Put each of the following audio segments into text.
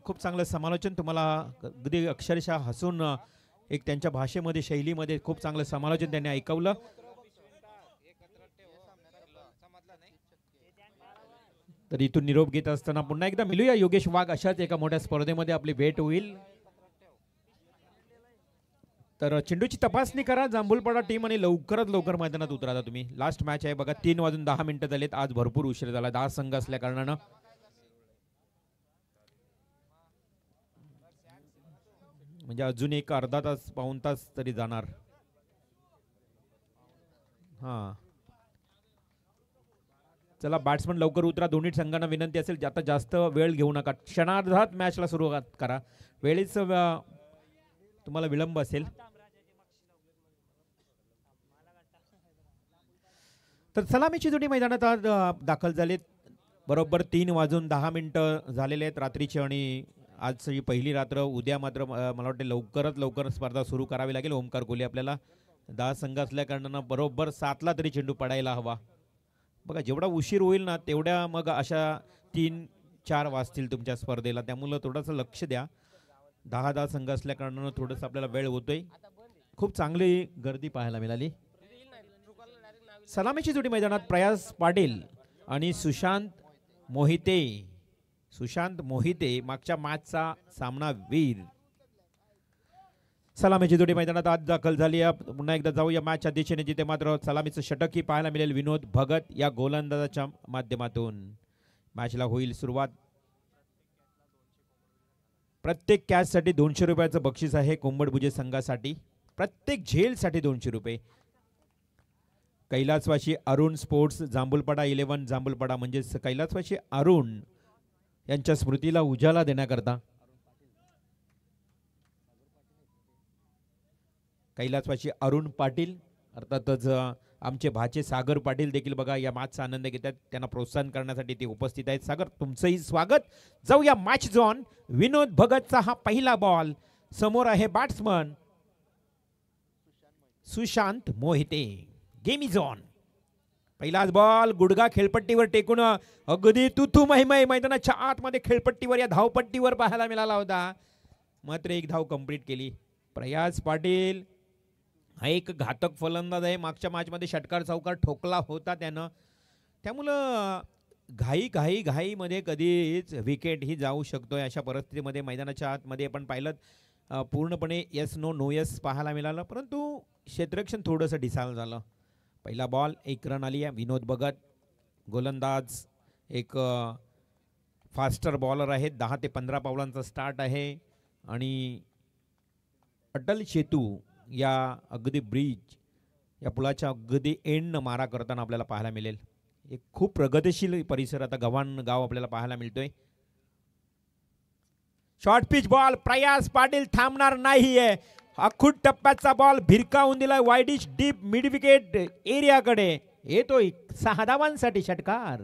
खूप चांगलं समालोचन तुम्हाला अगदी अक्षरशः हसून एक त्यांच्या भाषेमध्ये शैलीमध्ये खूप चांगलं समालोचन त्यांनी ऐकवलं. तर इथून निरोप घेत असताना पुन्हा एकदा मिळूया योगेश वाघ अशाच एका मोठ्या स्पर्धेमध्ये आपली भेट होईल. तर चेंडूची तपासणी करा जांभूलपाडा टीम आणि लवकरात लवकर मैदानात उतरा तुम्ही. लास्ट मॅच आहे बघा 3:10 झालेत. आज भरपूर उशीर झाला 10 संघ असल्या कारणानं. म्हणजे अजून एक अर्धा तास पाऊण तास तरी जाणार. हा चला बॅट्समन लवकर उतरा. दोन्ही संघांना विनंती असेल आता जास्त वेळ घेऊ नका. क्षणार्धात मॅचला सुरुवात करा. वेळेच तुम्हाला विलंब असेल तर सलामीची जोडी मैदानात आज दाखल झालेत. बरोबर 3:10 झालेले आहेत रात्रीचे आणि आजची पहिली रात्र. उद्या मात्र मला वाटते लवकरात लवकर स्पर्धा सुरू करावी लागेल. ओमकार कोहली आपल्याला 10 संघ असल्या कारणानं बरोबर 7ला तरी चेंडू पडायला हवा. बघा जेवढा उशीर होईल ना तेवढ्या मग अशा 3-4 वाजतील तुमच्या स्पर्धेला. त्यामुळं थोडंसं लक्ष द्या. 10 संघ असल्या कारणानं थोडंसं आपल्याला वेळ होतोय. खूप चांगली गर्दी पाहायला मिळाली. सलामीची जोडी मैदानात प्रयास पाटील आणि सुशांत मोहिते. सुशांत मोहिते मागच्या मॅचचा सामना वीर. सलामीची जोडी मैदानात आज दाखल झाली. पुन्हा एकदा जाऊया मॅचच्या दिशेने जिथे मात्र सलामीचं षटक ही पाहायला मिळेल विनोद भगत या गोलंदाजाच्या माध्यमातून. मॅचला होईल सुरुवात. प्रत्येक कॅचसाठी 200 रुपयाचं बक्षीस आहे कोंबडभुजे संघासाठी. प्रत्येक झेलसाठी 200 रुपये. कैलासवासी अरुण स्पोर्ट्स जांभूलपाडा 11 जांभूलपाडा म्हणजेच कैलासवासी अरुण यांच्या स्मृतीला उजाला देण्याकरता कैलासवासी अरुण पाटील अर्थातच आमचे भाचे सागर पाटील देखील बघा या मॅचचा आनंद घेतात. त्यांना प्रोत्साहन करण्यासाठी ते उपस्थित आहेत. सागर तुमचंही स्वागत. जाऊया मॅच झोन. विनोद भगतचा हा पहिला बॉल. समोर आहे batsman Sushant Mohite. Game is on. पहिलाच बॉल गुडघा खेळपट्टीवर टेकून अगदी तुथू महिमय मैदानाच्या आतमध्ये खेळपट्टीवर या धावपट्टीवर पाहायला मिळाला होता. मात्र एक धाव कंप्लीट केली. प्रयास पाटील हा एक घातक फलंदाज आहे. मागच्या मॅचमध्ये षटकार चौकार ठोकला होता त्यानं. त्यामुळं घाईमध्ये कधीच विकेट ही जाऊ शकतोय. अशा परिस्थितीमध्ये मैदानाच्या आतमध्ये आपण पाहिलं पूर्णपणे येस नो नो येस पाहायला मिळालं परंतु क्षेत्ररक्षण थोडंसं ढिसाळ झालं. पहिला बॉल 1 रन आली आहे. विनोद भगत गोलंदाज एक फास्टर बॉलर आहे. 10 ते 15 पावलांचा स्टार्ट आहे आणि अटल सेतू या अगदी ब्रिज या पुलाच्या अगदी एंडनं मारा करताना आपल्याला पाहायला मिळेल. एक खूप प्रगतिशील परिसर आता गव्हाण गाव आपल्याला पाहायला मिळतोय. Short pitch ball. प्रयास पाटील थांबणार नाहीये. अखूट टप्प्याचा बॉल भिरकावून दिला वाईडिश डीप मिड विकेट एरियाकडे. येतोय 6 धावांसाठी षटकार.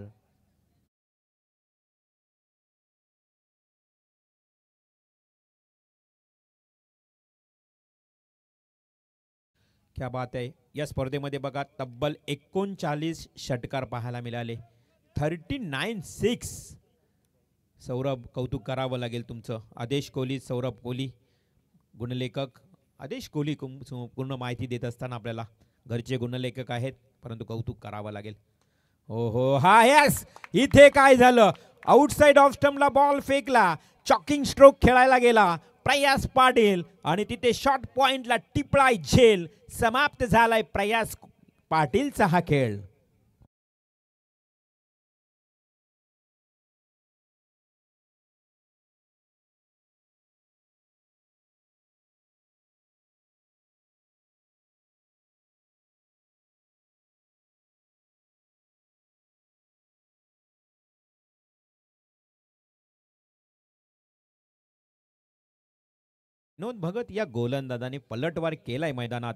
क्या बात आहे. या स्पर्धेमध्ये बघा तब्बल 39 षटकार पाहायला मिळाले. 39-6. सौरभ कौतुक करावं लागेल तुमचं. आदेश कोहली सौरभ कोहली गुणलेखक. आदेश कोहली पूर्ण माहिती देत असताना आपल्याला घरचे गुणलेखक आहेत परंतु कौतुक करावं लागेल. हो हो हा यस. इथे काय झालं आउटसाइड ऑफ स्टंपला बॉल फेकला. चॉकिंग स्ट्रोक खेळायला गेला प्रयास पाटील आणि तिथे शॉर्ट पॉइंटला टिपळाय झेल. समाप्त झालाय प्रयास पाटीलचा हा खेळ. विनोद भगत या गोलंदाजाने पलटवार केलाय मैदानात.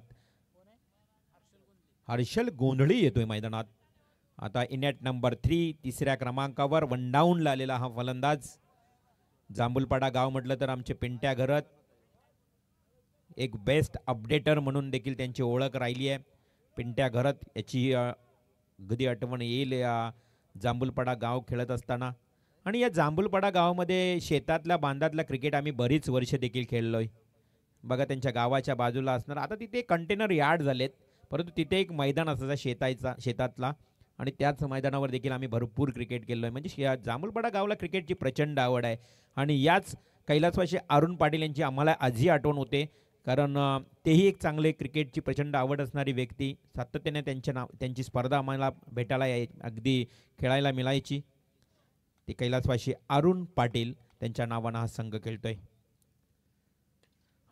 हर्षल गोंधळी येतोय मैदानात. आता इनेट नंबर 3 तिसऱ्या क्रमांकावर वन डाऊनला आलेला हा फलंदाज. जांभूलपाडा गाव म्हटलं तर आमचे पिंट्या घरत एक बेस्ट अपडेटर म्हणून देखील त्यांची ओळख राहिली आहे. पिंट्या घरत याची अगदी आठवण येईल या जांभूलपाडा गाव खेळत असताना. आणि या जांभूलपाडा गावामध्ये शेतातल्या बांधातल्या क्रिकेट आम्ही बरीच वर्ष देखील खेळलोय. बघा त्यांच्या गावाच्या बाजूला असणार आता तिथे कंटेनर यार्ड झालेत, परंतु तिथे एक मैदान असायचा शेतातला आणि त्याच मैदानावर देखील आम्ही भरपूर क्रिकेट खेळलोय. म्हणजे या जांभूलपाडा गावाला क्रिकेटची प्रचंड आवड आहे आणि याच कैलासवासी अरुण पाटील यांची आम्हाला आजही आठवण होते. कारण तेही एक चांगले क्रिकेटची प्रचंड आवड असणारी व्यक्ती. सातत्याने त्यांची स्पर्धा आम्हाला भेटायला अगदी खेळायला मिळायची. ते कैलासवासी अरुण पाटील त्यांच्या नावानं हा संघ खेळतोय.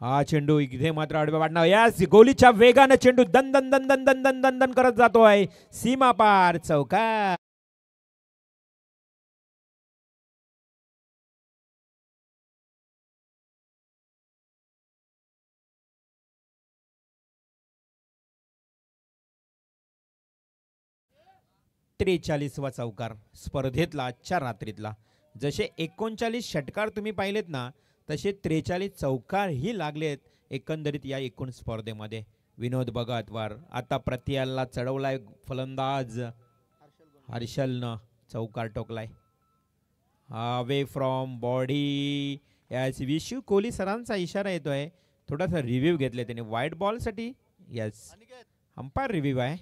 हा चेंडू इथे मात्र आडव्या वाढणार. यास गोलीच्या वेगानं चेंडू दन दन दन दन दन दन दन दन करत जातोय सीमा पार चौकार. त्रेचाळीसवा चौकार स्पर्धेतला आजच्या रात्रीतला. जसे 39 षटकार तुम्ही पाहिलेत ना, तसे 43 चौकार ही लागलेत एकंदरीत या एकूण स्पर्धेमध्ये. विनोद भगतवर आता प्रत्याला चढवलाय फलंदाज हर्षलनं चौकार टोकलाय. Away from body. यास विशू कोहली सरांचा इशारा येतोय. थोडासा रिव्ह्यू घेतले त्याने वाईट बॉलसाठी. यस अंपायर रिव्ह्यू आहे.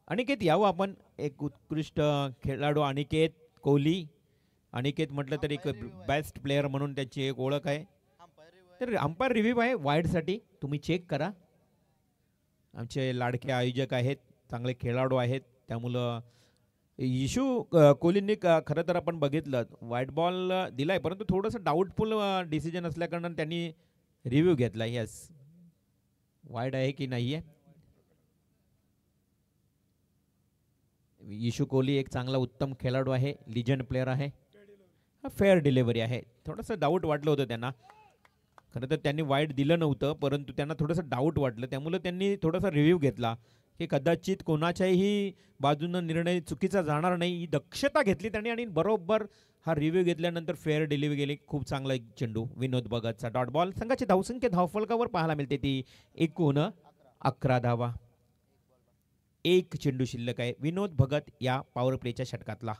अनिकेत यावं आपण. एक उत्कृष्ट खेळाडू अनिकेत कोहली. अनिकेत म्हटलं तर एक बेस्ट प्लेअर म्हणून त्याची एक ओळख आहे. तर अंपायर रिव्ह्यू आहे वाईडसाठी, तुम्ही चेक करा. आमचे लाडके आयोजक आहेत, चांगले खेळाडू आहेत, त्यामुळं इशू कोहलींनी खरं तर आपण बघितलं वाईट बॉल दिलाय, परंतु थोडंसं डाऊटफुल डिसिजन असल्याकारणाने त्यांनी रिव्ह्यू घेतला. यस वाईड आहे की नाही आहे. इशू कोहली एक चांगला उत्तम खेळाडू आहे, लिजंड प्लेअर आहे. फेअर डिलिव्हरी आहे. थोडंसं डाऊट वाटलं होतं त्यांना. खरं तर त्यांनी वाईड दिलं नव्हतं, परंतु त्यांना थोडंसं डाऊट वाटलं, त्यामुळे त्यांनी थोडासा रिव्ह्यू घेतला की कदाचित कोणाच्याही बाजूनं निर्णय चुकीचा जाणार नाही, ही दक्षता घेतली त्यांनी आणि बरोबर हा रिव्ह्यू घेतल्यानंतर फेअर डिलिव्हरी गेली. खूप चांगला एक चेंडू विनोद भगतचा डॉट बॉल. संघाची धावसंख्या धावफलकावर पाहायला मिळते ती एकूण 11 धावा. एक चेंडू शिल्लक आहे विनोद भगत या पॉवर प्लेच्या षटकातला.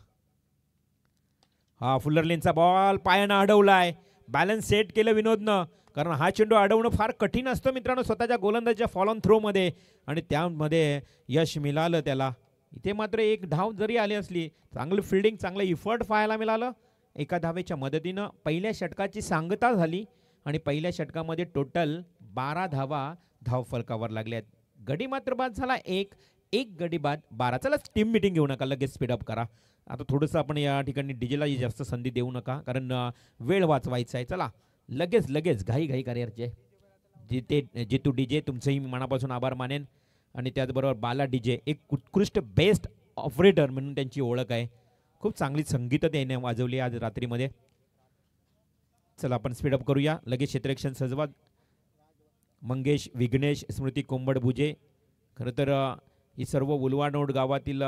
हा फुलरलेनचा बॉल पायानं अडवलाय. बॅलन्स सेट केलं विनोदनं, कारण हा चेंडू अडवणं फार कठीण असतं मित्रांनो स्वतःच्या गोलंदाजीच्या फॉल ऑन थ्रो मध्ये, आणि त्यामध्ये यश मिळालं त्याला. इथे मात्र एक धाव जरी आली असली, चांगली फिल्डिंग चांगलं इफर्ट पाहायला मिळालं. एका धावेच्या मदतीनं पहिल्या षटकाची सांगता झाली आणि पहिल्या षटकामध्ये टोटल 12 धावा धावफलकावर लागल्यात. गडी मात्र बाद झाला एक गडी बाद 12. चला टीम मिटिंग घेऊ नका, लगेच स्पीडअप करा. आता थोडंसं आपण या ठिकाणी डीजेला जास्त संधी देऊ नका, कारण वेळ वाचवायचा आहे. चला लगेच घाई करायचे. जितू डीजे तुमचंही मनापासून आभार मानेन, आणि त्याचबरोबर बाला डीजे एक उत्कृष्ट बेस्ट ऑपरेटर म्हणून त्यांची ओळख आहे. खूप चांगली संगीत त्याने वाजवली आज रात्रीमध्ये. चला आपण स्पीडअप करूया. लगेच क्षेत्ररक्षण सजवा. मंगेश विघ्नेश स्मृती कोंबडभुजे. खरं तर ही सर्व उलवानोड गावातील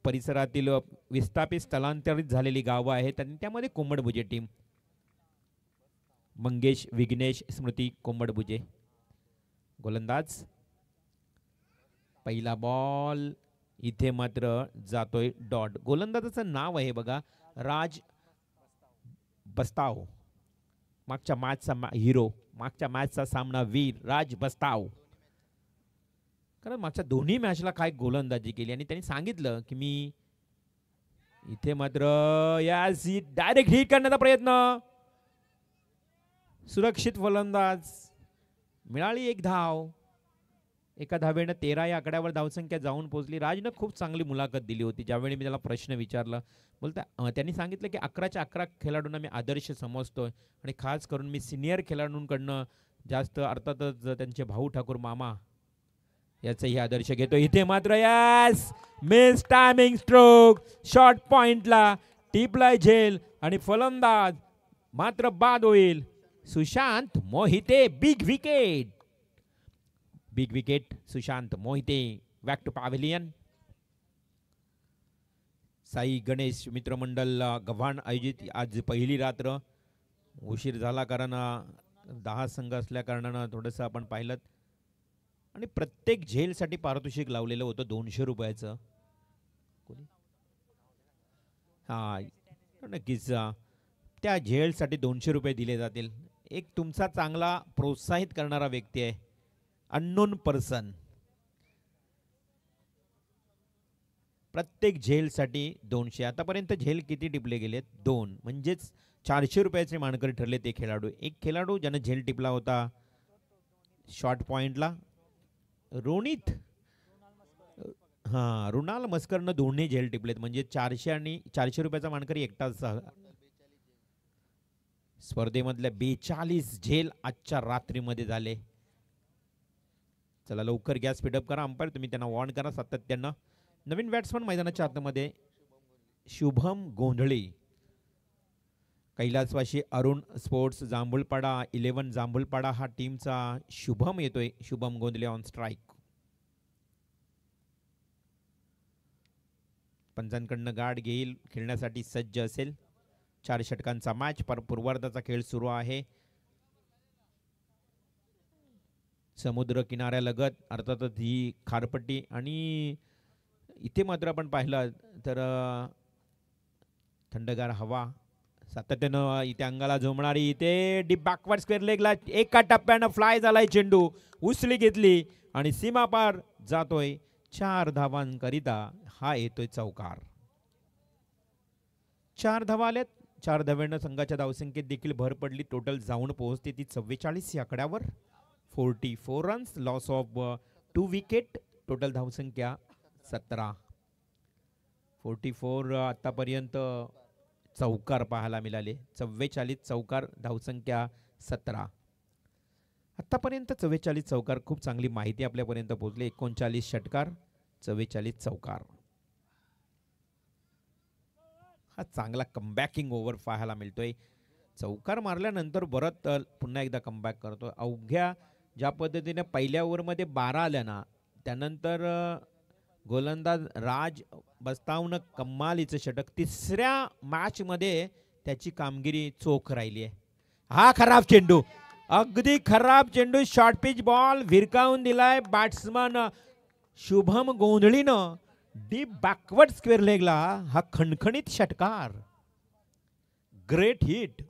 परिसरातील विस्थापित स्थलांतरित झालेली गावं आहेत आणि त्यामध्ये कोंबडभुजे टीम. मंगेश विघ्नेश स्मृती कोंबडभुजे गोलंदाज. पहिला बॉल इथे मात्र जातोय डॉट. गोलंदाजाचं नाव आहे बघा राज बस्ताव. मागच्या मॅचचा हिरो, मागच्या मॅचचा सामना वीर राज बस्ताव. कारण मागच्या दोन्ही मॅचला काय गोलंदाजी केली आणि त्यांनी सांगितलं की मी इथे मात्र यास डायरेक्ट हिट करण्याचा प्रयत्न. सुरक्षित फलंदाज. मिळाली एक धाव. एका धावेनं 13 या आकड्यावर धावसंख्या जाऊन पोहोचली. राजनं खूप चांगली मुलाखत दिली होती. ज्यावेळी मी त्याला प्रश्न विचारला, बोलता त्यांनी सांगितलं की 11च्या 11 खेळाडूंना मी आदर्श समजतोय आणि खास करून मी सिनियर खेळाडूंकडनं जास्त, अर्थातच त्यांचे भाऊ ठाकूर मामा याचाही आदर्श घेतो. इथे मात्र यस मिस टायमिंग स्ट्रोक. शॉर्ट पॉइंटला टिपलाय झेल आणि फलंदाज मात्र बाद होईल. Sushant Mohite big wicket Sushant Mohite. Back to pavilion. Sai Ganesh मित्रमंडळ गव्हाण आयोजित आज पहिली रात्र. उशीर झाला कारण 10 संघ असल्या कारणानं थोडंसं आपण पाहिलं, आणि प्रत्येक झेलसाठी पारितोषिक लावलेलं होतं 200 रुपयाचं. हा नक्कीच त्या झेलसाठी 200 रुपये दिले जातील. एक तुमचा चांगला प्रोत्साहित करणारा व्यक्ती आहे, अननोन पर्सन. प्रत्येक झेलसाठी 200. आतापर्यंत झेल किती टिपले गेलेत? 2. म्हणजेच 400 रुपयाचे मानकरी ठरले ते खेळाडू. एक खेळाडू ज्यानं झेल टिपला होता शॉर्ट पॉइंटला, रोनित. हां, रुणाल मस्करनं दोन्ही झेल टिपलेत. म्हणजे 400 आणि 400 रुपयाचा मानकरी एकटाच. स्पर्धेमधल्या 42 झेल आजच्या रात्रीमध्ये झाले. चला लवकर घ्या, स्पीडअप करा. अंपायर तुम्ही त्यांना वॉर्न करा सातत्यानं. नवीन बॅट्समन मैदानाच्या आतमध्ये शुभम गोंधळे. कैलासवासी अरुण स्पोर्ट्स जांभूळपाडा 11 जांभूळपाडा हा टीमचा शुभम येतोय. Shubham Gondhale on strike. पंचांकडनं गाठ घेईल, खेळण्यासाठी सज्ज असेल. 4 षटकांचा मॅच, पूर्वार्धाचा खेळ सुरू आहे. समुद्र किनाऱ्यालगत अर्थातच ही खारपट्टी, आणि इथे मात्र आपण पाहिलं तर थंडगार हवा सातत्यानं इथे अंगाला झोमणारी. इथे डीप बॅकवर्ड स्क्वेअर लेगला एका टप्प्यानं फ्लाय झालाय चेंडू, उचली घेतली आणि सीमापार जातोय. 4 धावांकरिता हा येतोय चौकार. 4 धावा आल्यात. 4 धाव्यानं संघाच्या धावसंख्येत देखील भर पडली. टोटल जाऊन पोहोचते ती 44 या आकड्यावर. 44 runs, loss of 2 wicket. Total धावसंख्या 17. 44 आतापर्यंत चौकार पाहायला मिळाले. 44 चौकार, धावसंख्या 17. आतापर्यंत 44 चौकार. खूप चांगली माहिती आपल्यापर्यंत पोहोचली. 39 षटकार, 44 चौकार. हा चांगला कमबॅकिंग ओव्हर पाहायला मिळतोय. चौकार मारल्यानंतर परत पुन्हा एकदा कमबॅक करतोय. अवघ्या ज्या पद्धतीने पहिल्या ओव्हरमध्ये 12 आल्या ना, त्यानंतर गोलंदाज राज बस्तावनं कमालीचं षटक. तिसऱ्या मॅचमध्ये त्याची कामगिरी चोख राहिली आहे. हा खराब चेंडू, अगदी खराब चेंडू. शॉर्ट पिच बॉल भिरकावून दिलाय बॅट्समन शुभम गोंधळीनं. डीप बॅकवर्ड स्क्वेअर लेगला हा खणखणीत षटकार. Great hit.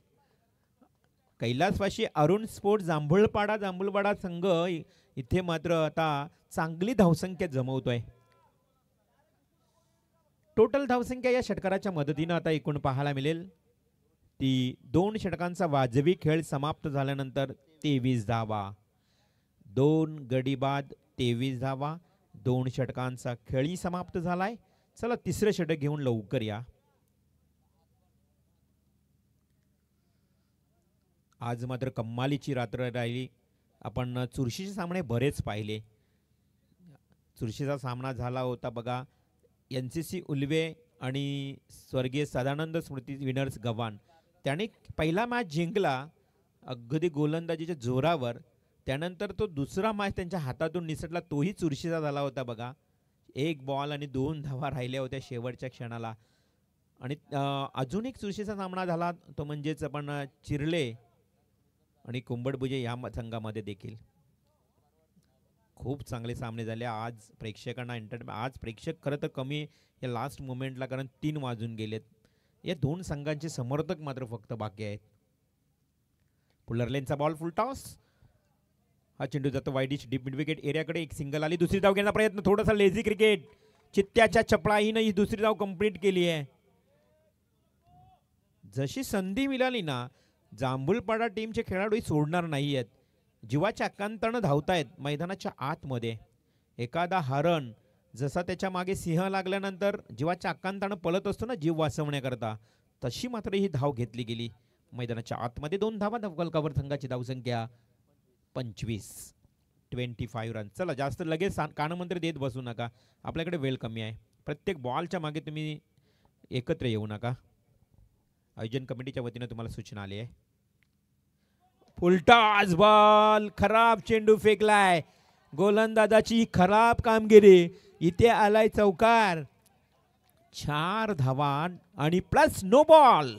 कैलासवासी अरुण स्पोर्ट्स जांभूळपाडा संघ इथे मात्र आता चांगली धावसंख्या जमवतोय. टोटल धावसंख्या या षटकाराच्या मदतीनं आता एकूण पाहायला मिळेल ती 2 षटकांचा वाजवी खेळ समाप्त झाल्यानंतर 23 धावा. 2 गडी बाद 23 धावा. 2 षटकांचा खेळही समाप्त झालाय. चला तिसरं षटक घेऊन लवकर या. आज मात्र कम्मालीची रात्र राहिली. आपण चुरशीचे सामने बरेच पाहिले. चुरशीचा सामना झाला होता बघा, NCC उल्वे आणि स्वर्गीय सदानंद स्मृती विनर्स गव्हाण. त्याने पहिला मॅच जिंकला अगदी गोलंदाजीच्या जोरावर. त्यानंतर तो दुसरा मॅच त्यांच्या हातातून निसटला, तोही चुरशीचा झाला होता बघा. 1 बॉल आणि 2 धावा राहिल्या होत्या शेवटच्या क्षणाला. आणि अजून एक चुरशीचा सामना झाला तो म्हणजेच आपण चिरले आणि कुंबडभुजे या संघामध्ये देखील खूप चांगले सामने झाले. आज प्रेक्षकांना आज प्रेक्षक खरं तर कमी या लास्ट मोमेंटला, कारण 3 वाजून गेलेत. या 2 संघांचे समर्थक मात्र फक्त बाकी आहेत. पुलरलेनचा बॉल फुल टॉस. हा चेंडू जातो वाईडिश डीप मिड विकेट एरियाकडे. एक सिंगल आली. दुसरी धाव घेण्याचा प्रयत्न, थोडासा लेझी क्रिकेट. चित्त्याच्या चपळाईनं ही दुसरी धाव कंप्लीट केली आहे. जशी संधी मिळाली ना, जांभूळपाडा टीमचे खेळाडू सोडणार नाही आहेत. जीवाच्या अकांतानं धावतायत मैदानाच्या आतमध्ये. एखादा हरण जसा त्याच्या मागे सिंह लागल्यानंतर जीवाच्या अकांतानं पळत असतो ना जीव वाचवण्याकरता, तशी मात्र ही धाव घेतली गेली. मैदानाच्या आतमध्ये 2 धावा. धावफलकावर संघाची धावसंख्या 25 रन. चला जास्त लगेच कानमंत्र देत बसू नका, आपल्याकडे वेळ कमी आहे. प्रत्येक बॉलच्या मागे तुम्ही एकत्र येऊ नका. आयोजन कमिटीच्या वतीनं तुम्हाला सूचना आली आहे. फुलटॉस बॉल, खराब चेंडू फेकलाय. गोलंदाजाची खराब कामगिरी. इथे आलाय चौकार. 4 धावा आणि plus no ball.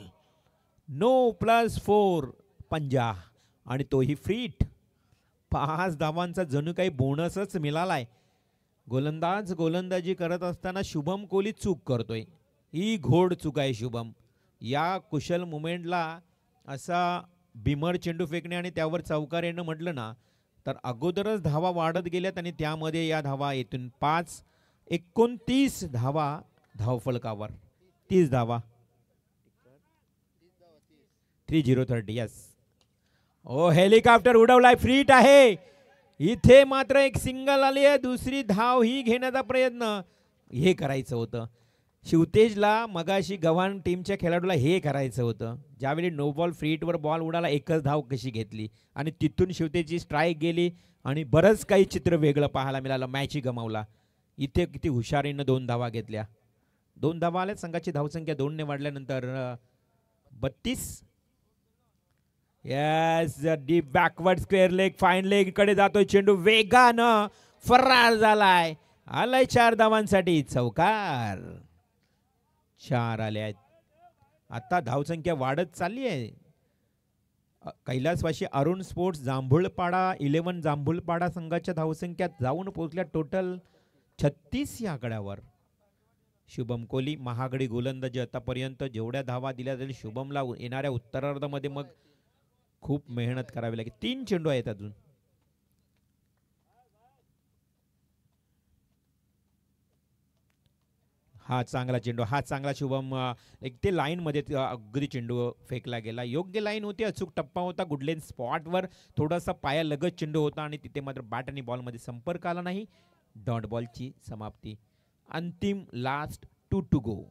No plus 4 पंजा आणि तोही फ्रीट. 5 धावांचा जणू काही बोनसच मिळालाय. गोलंदाजी करत असताना शुभम कोहली चूक करतोय. ही घोड चूक आहे शुभम. या कुशल मुमेंटला असा बिमर चेंडू फेकणे आणि त्यावर चौकार येणं म्हटलं ना तर अगोदरच धावा वाढत गेल्यात आणि त्यामध्ये या धावा येथून 29 धावा धावफलकावर. 30 धावा. 30-30 यस. ओ हेलिकॉप्टर उडवलाय. फ्रीट आहे. इथे मात्र एक सिंगल आली आहे. दुसरी धाव ही घेण्याचा प्रयत्न. हे करायचं होतं शिवतेजला. मगाशी गव्हाण टीमच्या खेळाडूला हे करायचं होतं. ज्यावेळी नो बॉल फ्रीटवर बॉल उडाला एकच धाव कशी घेतली आणि तिथून शिवतेजची स्ट्राईक गेली आणि बरंच काही चित्र वेगळं पाहायला मिळालं. मॅचही गमावला. इथे किती हुशारीनं 2 धावा घेतल्या. 2 धावा आल्या. संघाची धावसंख्या 2 ने वाढल्यानंतर 32. Yes deep backward square leg fine leg कडे जातोय चेंडू. वेगानं फरार झालाय. आलाय 4 धावांसाठी. चौकार. 4 आले आहेत. आता धावसंख्या वाढत चालली आहे. कैलासवासी अरुण स्पोर्ट्स जांभूळपाडा 11 जांभूळपाडा संघाच्या धावसंख्यात जाऊन पोहोचल्या टोटल 36 या आकड्यावर. शुभम कोहली महागडी गोलंदाजी आतापर्यंत जेवढ्या धावा दिल्या तरी शुभमला येणाऱ्या उत्तरार्धामध्ये मग खूप मेहनत करावी लागेल. 3 चेंडू आहेत अजून. हा चांगला चेंडू. हा चांगला शुभम. एक ते लाईन मध्ये अगदी चेंडू फेकला गेला. योग्य लाईन होती. अचूक टप्पा होता. गुडलेन स्पॉटवर थोडासा पाया लगत चेंडू होता आणि तिथे मात्र बॅट आणि बॉल मध्ये संपर्क आला नाही. डॉट बॉलची समाप्ती. अंतिम last 2 to go.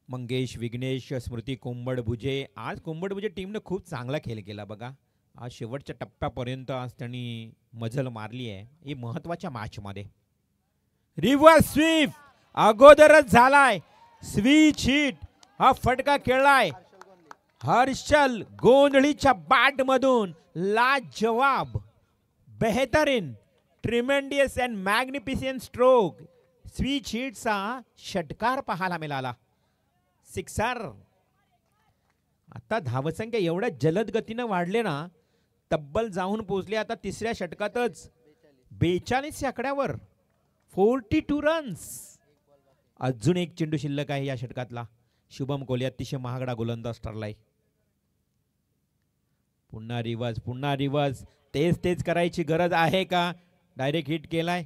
Mangesh Vighnesh Smruti Kombadbhuje. आज कोंबडभुजे टीमने खूप चांगला खेळ केला बघा. आज शेवटच्या टप्प्यापर्यंत आज त्यांनी मजल मारली आहे. ही महत्वाच्या मॅच मध्ये. रिव्हर्स स्वीप अगोदरच झालाय. स्विच हिट हा फटका खेळलाय हर्षल गोंधळीच्या बॅट मधून. लाजवाब बेहतरीन ट्रिमेंडियस अँड मॅग्निफिसियंट स्ट्रोक. स्विच हिटचा षटकार पाहायला मिळाला. 6. आता धावसंख्या एवढ्या जलद गतीनं वाढले ना तब्बल जाऊन पोहोचले आता 3ऱ्या षटकातच 42 या आकड्यावर. 42 रन्स. अजून एक चेंडू शिल्लक आहे या षटकातला. शुभम कोहली अतिशय महागडा गोलंदाज ठरलाय. पुन्हा रिवर्स. पुन्हा रिवर्स. तेच करायची गरज आहे का. डायरेक्ट हिट केलाय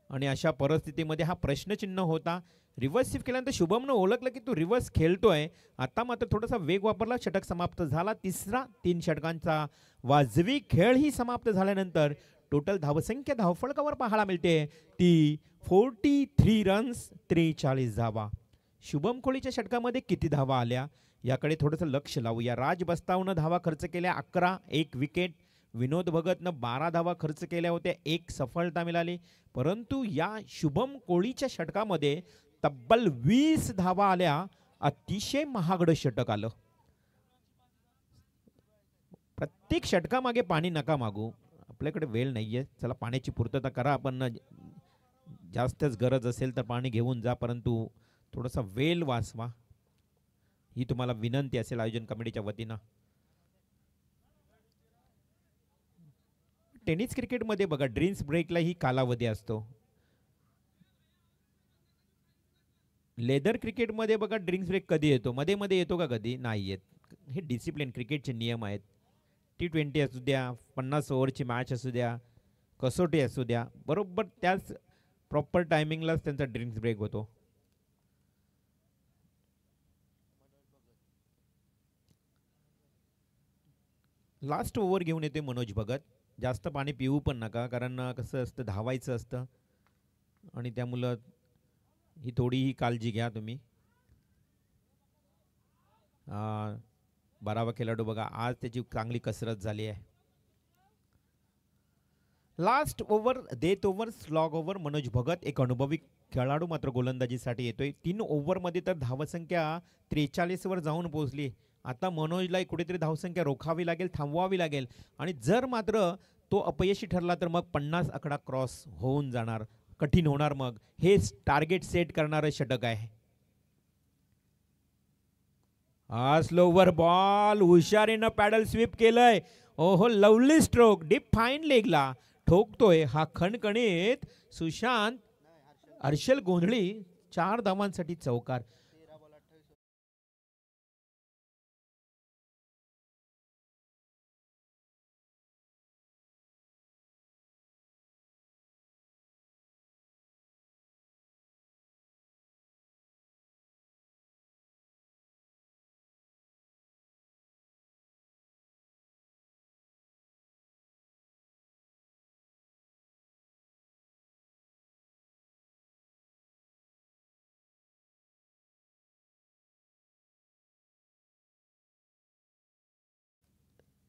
आणि अशा परिस्थितीमध्ये हा प्रश्नचिन्ह होता. रिव्हर्स स्वीप केल्यानंतर शुभमनं ओळखलं की तो रिव्हर्स खेळतोय. आता मात्र थोडासा वेग वापरला. षटक समाप्त झाला. 3रा 3 षटकांचा वाजवी खेळ ही समाप्त झाल्यानंतर टोटल धावसंख्या धावफलकावर पाहायला मिळते ती 43 रन्स 43 धावा. शुभम कोहलीच्या षटकामध्ये किती धावा आल्या याकडे थोडंसं लक्ष लावूया. राज बस्तावनं धावा खर्च केल्या 11. 1 विकेट. विनोद भगतनं 12 धावा खर्च केल्या होत्या. 1 सफलता मिळाली. परंतु या शुभम कोहलीच्या षटकामध्ये तब्बल 20 धावा आल्या. अतिशय महागडं षटक आलं. प्रत्येक षटकामागे पाणी नका मागू. आपल्याकडे वेळ नाहीये. चला पाण्याची पूर्तता करा. आपण जास्तच गरज असेल तर पाणी घेऊन जा. परंतु थोडासा वेळ वाचवा ही तुम्हाला विनंती असेल आयोजन कमिटीच्या वतीनं. टेनिस क्रिकेटमध्ये बघा ड्रिंक्स ब्रेकला ही कालावधी असतो. लेदर क्रिकेटमध्ये बघा ड्रिंक्स ब्रेक कधी येतो. मध्ये येतो का कधी नाही येत. हे डिसिप्लिन क्रिकेटचे नियम आहेत. T20 असू द्या 50 ओव्हरची मॅच असू द्या कसोटी असू द्या बरोबर त्याच प्रॉपर टायमिंगलाच त्यांचा ड्रिंक्स ब्रेक होतो. लास्ट ओव्हर घेऊन येते मनोज भगत. जास्त पाणी पिऊ पण नका कारण कसं असतं धावायचं असतं आणि त्यामुळं ही थोडीही काळजी घ्या तुम्ही. 12वा खेळाडू बघा आज त्याची चांगली कसरत झाली आहे. Last over death over slog over Manoj Bhagat एक अनुभवी खेळाडू मात्र गोलंदाजीसाठी येतोय. 3 ओव्हरमध्ये तर धावसंख्या 43 वर जाऊन पोहोचली. आता मनोजला कुठेतरी धावसंख्या रोखावी लागेल थांबवावी लागेल आणि जर मात्र तो अपयशी ठरला तर मग 50 आकडा क्रॉस होऊन जाणार. कठीण होणार. मग हे टार्गेट सेट करणारं षटक आहे. स्लोवर बॉल हुशारीनं पॅडल स्वीप केलंय. ओहो लवली स्ट्रोक डीप फाईन लेगला ठोकतोय हा खणखणीत सुशांत हर्षल गोंधळी 4 धावांसाठी चौकार.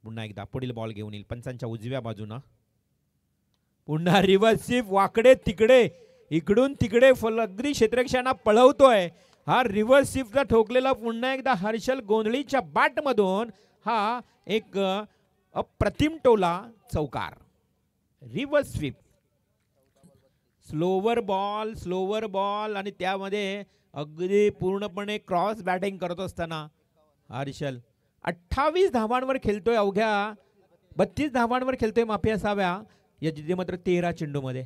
पुन्हा एकदा पुढील बॉल घेऊन येईल पंचांच्या उजव्या बाजूनं. पुन्हा रिव्हर्स स्वीप वाकडे तिकडे इकडून तिकडे अगदी क्षेत्ररक्षकांना पळवतोय. हा रिव्हर्स स्वीपचा ठोकलेला पुन्हा एकदा हर्षल गोंधळीच्या बॅट मधून हा एक अप्रतिम टोला चौकार. रिव्हर्स स्वीप स्लोवर बॉल आणि त्यामध्ये अगदी पूर्णपणे क्रॉस बॅटिंग करत असताना हर्षल 28 धावांवर खेळतोय. अवघ्या 32 धावांवर खेळतोय माफी असाव्या या जिथे मात्र 13 चेंडूमध्ये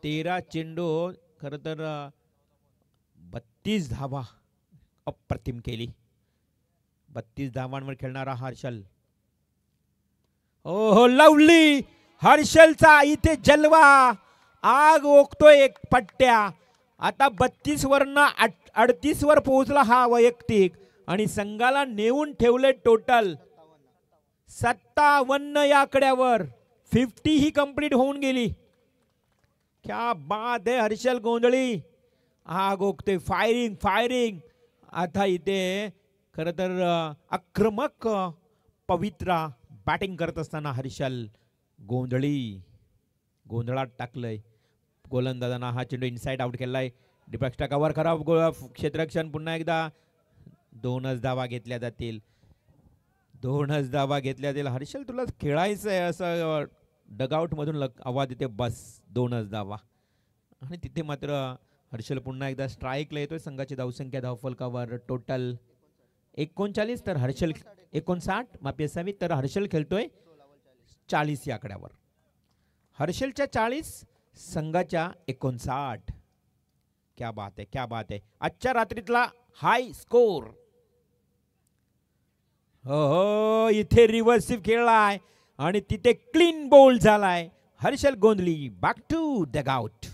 13 चेंडू खर तर 32 धावा अप्रतिम केली. 32 धावांवर खेळणारा हर्षल. ओहो लवली हर्षलचा इथे जलवा आग ओकतोय एक पट्ट्या. आता 32 वरनं 38 वर पोहोचला हा वैयक्तिक आणि संघाला नेऊन ठेवले टोटल 57 या आकड्यावर. 50 ही कंप्लीट होऊन गेली. क्या बात है हर्षल गोंधळी आग ओकते फायरिंग. आता इथे खर तर आक्रमक पवित्रा बॅटिंग करत असताना हर्षल गोंधळात टाकलंय. गोलंदाजांना हा चेंडू इनसाइड आउट केलाय. डिफेक्स्टा कव्हर खराब क्षेत्ररक्षण. पुन्हा एकदा 2च धावा घेतल्या जातील. 2च धावा घेतल्या जातील. हर्षल तुला खेळायचं आहे असं डगआउट मधून आवाज येते बस 2च धावा. आणि तिथे मात्र हर्षल पुन्हा एकदा स्ट्राईकला येतोय. संघाची धावसंख्या धावफलकावर टोटल 39 तर हर्षल 59 माफी असावी तर हर्षल खेळतोय 40 या आकड्यावर. हर्षलच्या 40 संघाच्या 59. क्या बात है आजच्या रात्रीतला हाय स्कोर. हो इथे रिव्हर्स स्वीप खेळलाय आणि तिथे क्लीन बोल्ड झालाय. हर्षल गोंधळी बॅक टू डगआउट.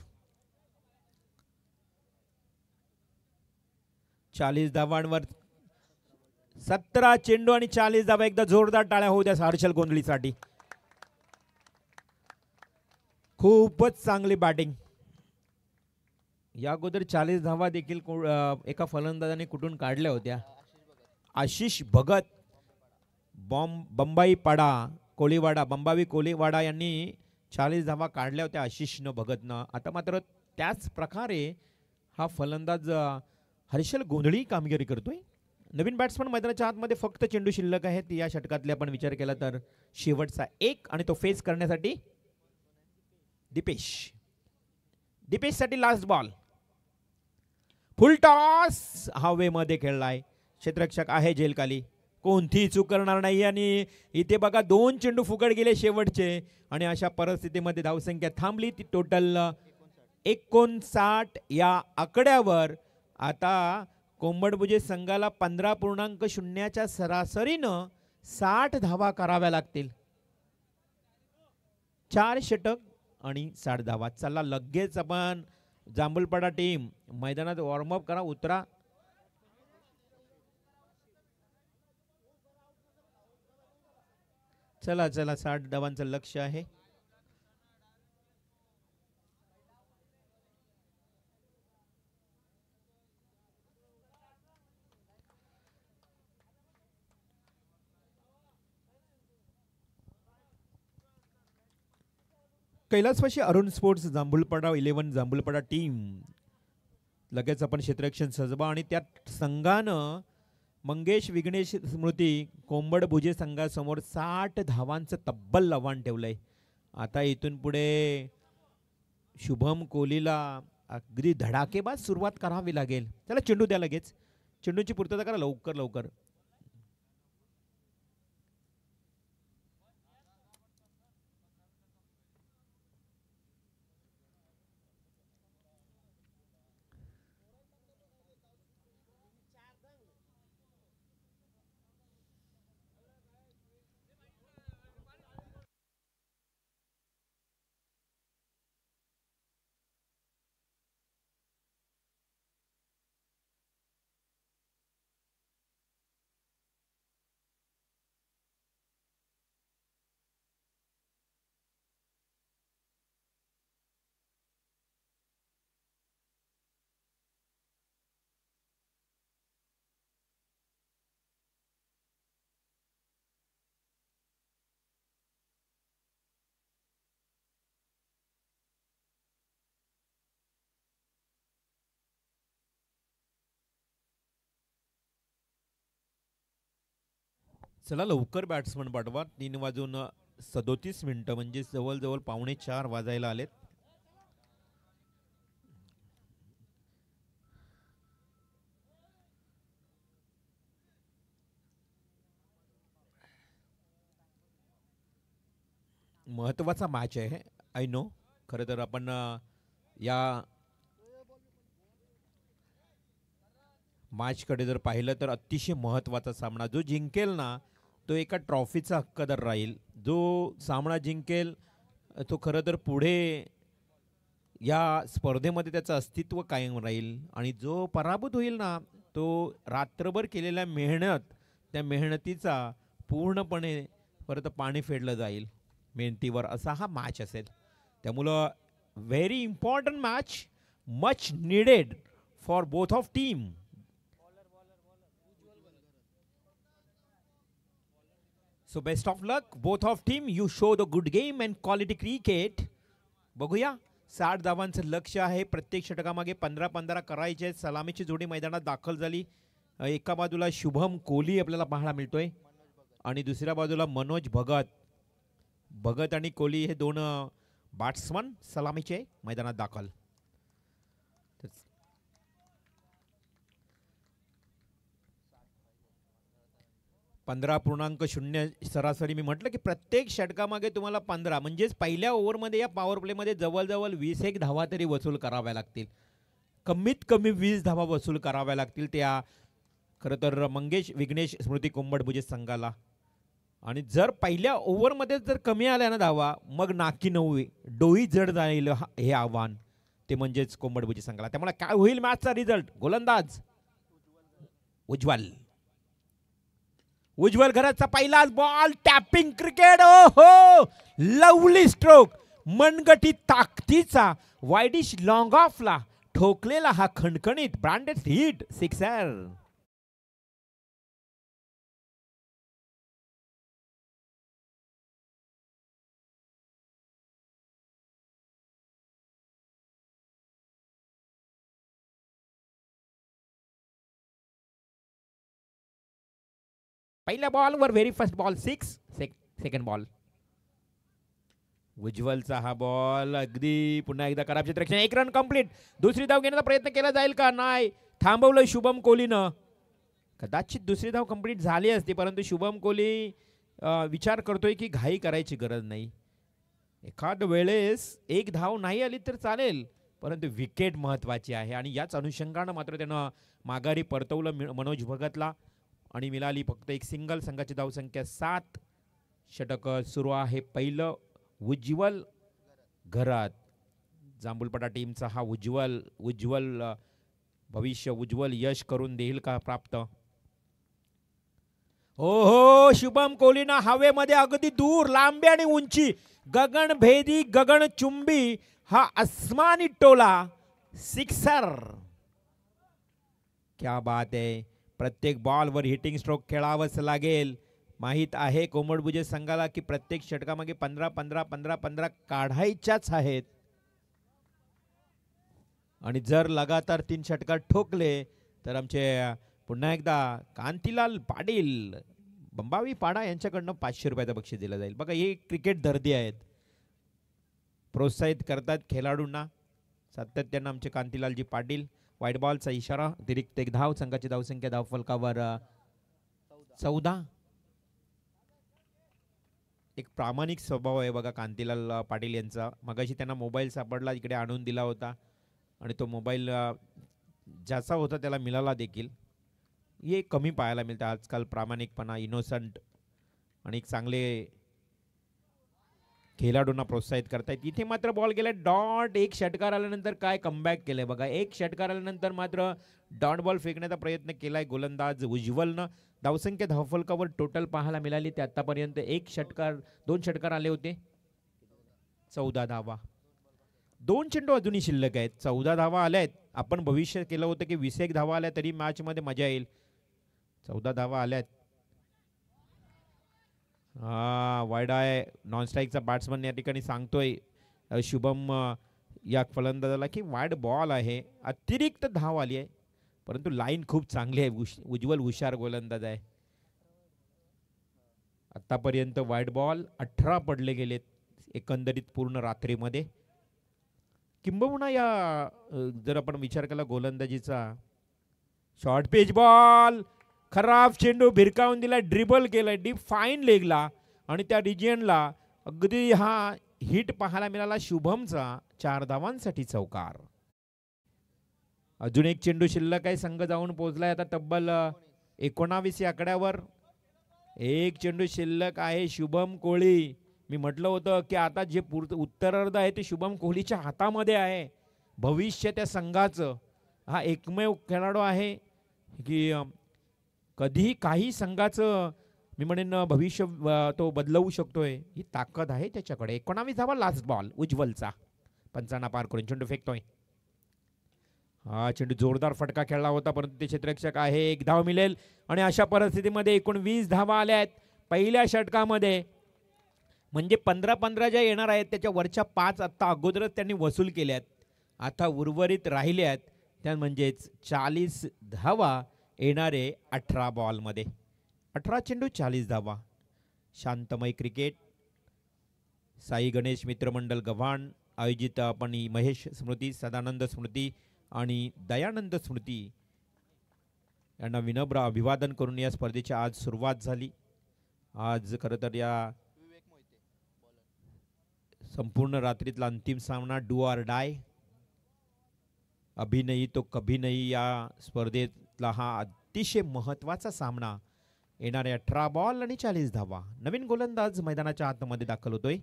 40 धावांवर 17 चेंडू आणि 40 धावा. एकदा जोरदार टाळ्या होऊ द्या हर्षल गोंधळीसाठी. खूपच चांगली बॅटिंग. या अगोदर 40 धावा देखील एका फलंदाजाने कुठून काढल्या होत्या. आशिष भगत बंबाई कोळीवाडा यांनी 40 धावा काढल्या होत्या आशिषनं भगतनं. आता मात्र त्याच प्रकारे हा फलंदाज हर्षल गोंधळी कामगिरी करतोय. नवीन बॅट्समन मैदानाच्या आतमध्ये फक्त चेंडू शिल्लक आहेत या षटकातले आपण विचार केला तर शेवटचा एक आणि तो फेस करण्यासाठी दीपेशसाठी लास्ट बॉल. फुल टॉस हवेमध्ये खेळलाय. क्षेत्ररक्षक आहे जेलखाली. कोणतीही चूक करणार नाही आणि इथे बघा 2 चेंडू फुकट गेले शेवटचे आणि अशा परिस्थितीमध्ये धावसंख्या थांबली ती टोटल 59 या आकड्यावर. आता कोंबडभुजे संघाला 15.0च्या सरासरीनं 60 धावा कराव्या लागतील. 4 षटक आणि 60 धावा. चला लगेच आपण जांभूलपाडा टीम मैदानात वॉर्मअप करा उतरा. चला 60 धावांचं लक्ष आहे. कैलासवासी अरुण स्पोर्ट्स जांभूलपाडा 11 जांभूलपाडा टीम लगेच आपण क्षेत्ररक्षण सजवा आणि त्या संघानं मंगेश विघ्नेश स्मृती कोंबडभुजे संघासमोर 60 धावांचं तब्बल आव्हान ठेवलंय. आता इथून पुढे शुभम कोहलीला अगदी धडाकेबाज सुरुवात करावी लागेल. त्याला चेंडू द्या लगेच. चेंडूची पूर्तता करा लवकर. चला लवकर बॅट्समन पाठवा. 3:37 म्हणजे जवळजवळ 3:45 वाजायला आलेत. महत्वाचा मॅच आहे आय नो. खरं तर आपण या मॅचकडे जर पाहिलं तर अतिशय महत्वाचा सामना. जो जिंकेल ना तो एका ट्रॉफीचा हक्कदार राहील. जो सामना जिंकेल तो खरं तर पुढे या स्पर्धेमध्ये त्याचं अस्तित्व कायम राहील. आणि जो पराभूत होईल ना तो रात्रभर केलेल्या मेहनत, त्या मेहनतीचा पूर्णपणे परत पाणी फेडलं जाईल मेहनतीवर, असा हा मॅच असेल. त्यामुळं very important match, much needed for both of team. So best of luck both of team. You show the good game and quality cricket. बघूया 60 धावांचं लक्ष आहे. प्रत्येक षटकामागे 15-15 करायचे. सलामीची जोडी मैदानात दाखल झाली. एका बाजूला शुभम कोहली आपल्याला पाहायला मिळतोय आणि दुसऱ्या बाजूला मनोज भगत. भगत आणि कोहली हे दोन बॅट्समन सलामीचे मैदानात दाखल. 15.0 सरासरी. मी म्हटलं की प्रत्येक षटकामागे तुम्हाला 15 म्हणजेच पहिल्या ओव्हरमध्ये या पॉवर प्लेमध्ये जवळजवळ 20 धावा तरी वसूल कराव्या लागतील. कमीत कमी 20 धावा वसूल कराव्या लागतील त्या खरं तर मंगेश विघ्नेश स्मृती कुंभटभुजे संघाला. आणि जर पहिल्या ओव्हरमध्ये जर कमी आल्या ना धावा मग नाकी नऊ डोई जड जाईल हे आव्हान ते म्हणजेच कुंभटभुजे संघाला. त्यामुळे काय होईल मॅचचा रिझल्ट. गोलंदाज उज्ज्वल घराचा पहिलाच बॉल. Tapping cricket. ओहो लवली स्ट्रोक. मनगटी ताकदीचा वाईडिश लॉंग ऑफला ठोकलेला हा खणखणीत ब्रँडेड हिट सिक्सर. पहिल्या बॉलवर very first ball 6. Second ball उज्ज्वलचा हा बॉल अगदी पुन्हा एकदा खराब क्षेत्ररक्षण. 1 रन कंप्लीट. दुसरी धाव घेण्याचा प्रयत्न केला जाईल का. नाही थांबवलं शुभम कोहलीनं. कदाचित दुसरी धाव कंप्लीट झाली असती परंतु शुभम कोहली विचार करतोय की घाई करायची गरज नाही. एखाद वेळेस एक धाव नाही आली तर चालेल परंतु विकेट महत्वाची आहे आणि याच अनुषंगानं मात्र त्यानं माघारी परतवलं मनोज भगतला आणि मिळाली फक्त एक सिंगल. संघाची धावसंख्या 7. षटक सुरू आहे पहिलं. उज्ज्वल घरात जांभूलपटा टीमचा हा उज्ज्वल भविष्य उज्ज्वल यश करून देईल का प्राप्त. ओहो शुभम कोहलीना हवेमध्ये अगदी दूर लांबी आणि उंची गगनभेदी गगनचुंबी हा आसमानी टोला सिक्सर. क्या बात आहे. प्रत्येक बॉलवर हिटिंग स्ट्रोक खेळावंच लागेल. माहीत आहे कुंभटभुजे संघाला की प्रत्येक षटकामागे 15 काढायच्याच आहेत आणि जर लगातार 3 षटकार ठोकले तर आमचे पुन्हा एकदा कांतीलाल पाटील बंबावी पाडा यांच्याकडनं 500 रुपयाचं बक्षीस दिलं जाईल. बघा हे क्रिकेट दर्दी आहेत. प्रोत्साहित करतात खेळाडूंना सातत्यानं आमचे कांतीलालजी पाटील. वाईट बॉलचा इशारा. अतिरिक्त एक धाव. संघाची धावसंख्या धावफलकावर 14. एक प्रामाणिक स्वभाव आहे बघा कांतीलाल पाटील यांचा. मगाशी त्यांना मोबाईल सापडला इकडे आणून दिला होता आणि तो मोबाईल ज्याचा होता त्याला मिळाला देखील. हे कमी पाहायला मिळतं आजकाल. प्रामाणिकपणा इनोसंट आणि एक चांगले खेळाडूंना प्रोत्साहित करतायत. इथे मात्र बॉल गेला डॉट. 1 षटकार आल्यानंतर काय कमबॅक केलंय बघा. 1 षटकार आल्यानंतर मात्र डॉट बॉल फेकण्याचा प्रयत्न केलाय गोलंदाज उज्ज्वलनं. धावसंख्या धावफलकावर टोटल पाहायला मिळाली ते आतापर्यंत 1 षटकार 2 षटकार आले होते. 14 धावा. 2 चेंडू अजूनही शिल्लक आहेत. 14 धावा आल्या आहेत. आपण भविष्य केलं होतं की 21 धावा आल्या तरी मॅच मध्ये मजा येईल. 14 धावा आल्यात. वाईड आहे. नॉन स्ट्राईकचा बॅट्समन या ठिकाणी सांगतोय शुभम या फलंदाजाला की वाईड बॉल आहे. अतिरिक्त धाव आली आहे परंतु लाईन खूप चांगली आहे. उज्ज्वल हुशार गोलंदाज आहे. आतापर्यंत वाईट बॉल 18 पडले गेलेत एकंदरीत पूर्ण रात्रीमध्ये. किंबहुना या जर आपण विचार केला गोलंदाजीचा, शॉर्ट पेज बॉल, खराब चेंडू भिरकावून दिला, ड्रिबल केलं डीप फाईन लेगला आणि त्या रिजियनला अगदी हा हिट पाहायला मिळाला शुभमचा. 4 धावांसाठी चौकार. अजून एक चेंडू शिल्लक आहे. संघ जाऊन पोहोचलाय आता तब्बल 19 या आकड्यावर. एक चेंडू शिल्लक आहे. शुभम कोहली, मी म्हटलं होतं की आता जे उत्तरार्ध आहे ते शुभम कोहलीच्या हातामध्ये आहे. भविष्य त्या संघाचं. हा एकमेव खेळाडू आहे की कधीही काही संघाचं मी म्हणेन भविष्य तो बदलवू शकतोय. ही ताकद आहे त्याच्याकडे. 19 धावा लास्ट बॉल उज्ज्वलचा. 55 पार करून चेंडू फेकतोय. हा चेंडू जोरदार फटका खेळला होता परंतु ते क्षेत्ररक्षक आहे. 1 धाव मिळेल आणि अशा परिस्थितीमध्ये एकूण 20 धावा आल्या आहेत पहिल्या षटकामध्ये. म्हणजे 15-15 ज्या येणार आहेत त्याच्या वरच्या 5 आत्ता अगोदरच त्यांनी वसूल केल्यात. आता उर्वरित राहिल्यात त्या म्हणजेच 40 धावा येणारे 18 बॉलमध्ये. 18 चेंडू 40 धावा. शांतमय क्रिकेट. साई गणेश मित्रमंडळ गव्हाण आयोजित आपण महेश स्मृती, सदानंद स्मृती आणि दयानंद स्मृती यांना विनम्र अभिवादन करून या स्पर्धेची आज सुरुवात झाली. आज खरं तर या संपूर्ण रात्रीतला अंतिम सामना डू ऑर डाय, अभी नहीं तो कभी नहीं या स्पर्धेतला हा अतिशय महत्त्वाचा सामना. येणारे 18 बॉल आणि 40 धावा. नवीन गोलंदाज मैदानाच्या आतमध्ये दाखल होतोय.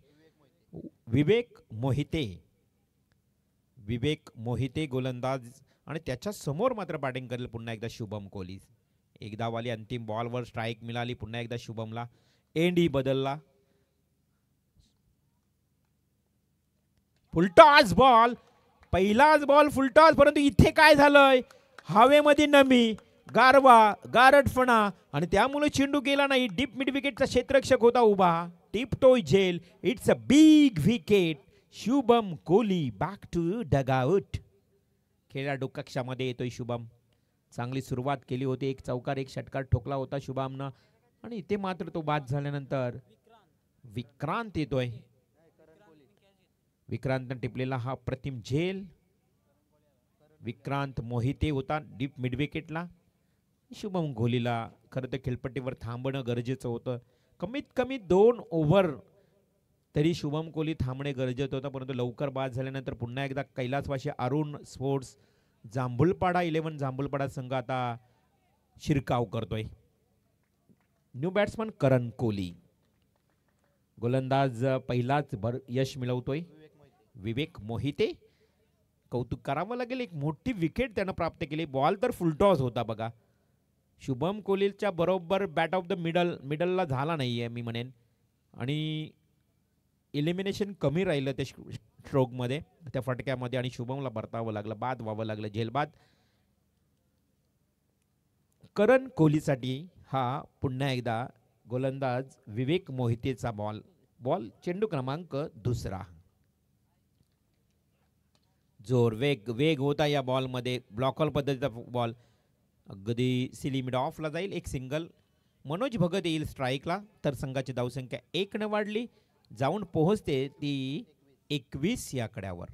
विवेक मोहिते. विवेक मोहिते गोलंदाज आणि त्याच्या समोर मात्र बॅटिंग करेल पुन्हा एकदा शुभम कोहली. 1 धावाली अंतिम बॉलवर स्ट्राईक मिळाली पुन्हा एकदा शुभमला. एंडी बदलला. Full toss ball. पहिलाच बॉल फुलटॉस. परंतु इथे काय झालंय, हवेमध्ये नमी, गारवा, गारटपणा आणि त्यामुळे चेंडू गेला नाही. डीप मिड विकेटचा क्षेत्ररक्षक होता उभा. टिप टोय झेल. It's a big wicket. Shubham Kohli back to dugout. खेळाडू कक्षामध्ये येतोय शुभम. चांगली सुरुवात केली होती. 1 चौकार 1 षटकार ठोकला होता शुभमनं आणि इथे मात्र तो बाद झाल्यानंतर विक्रांत येतोय. विक्रांतनं टिपलेला हा प्रतिम झेल. विक्रांत मोहिते होता डीप मिड विकेटला. शुभम कोहलीला खरं तर खेळपट्टीवर थांबणं गरजेचं होतं. कमीत कमी 2 ओव्हर तरी शुभम कोहली थांबणे गरजेचं होतं परंतु लवकर बाद झाल्यानंतर पुन्हा एकदा कैलासवासी अरुण स्पोर्ट्स जांभुलपाडा 11 जांभुलपाडा संघ आता शिरकाव करतोय. न्यू बॅट्समन करण कोहली. गोलंदाज पहिलाच यश मिळवतोय विवेक मोहिते. कौतुक करावं लागेल. एक मोठी विकेट त्यानं प्राप्त केली. बॉल तर फुलटॉस होता बघा. शुभम कोहलीच्या बरोबर बॅट ऑफ द मिडलला झाला नाहीये मी म्हणेन आणि इलिमिनेशन कमी राहिलं त्या स्ट्रोकमध्ये त्या फटक्यामध्ये आणि शुभमला परतावं लागलं. बाद व्हावं लागलं. झेलबाद. करण कोहलीसाठी हा पुन्हा एकदा गोलंदाज विवेक मोहितेचा बॉल. बॉल चेंडू क्रमांक 2. जोर वेग होता या बॉलमध्ये. ब्लॉकॉल पद्धतीचा बॉल अगदी सिली मिड ऑफला जाईल. 1 सिंगल. मनोज भगत येईल स्ट्राईकला तर संघाची धावसंख्या 1 ने वाढली जाऊन पोहोचते ती 21 या आकड्यावर.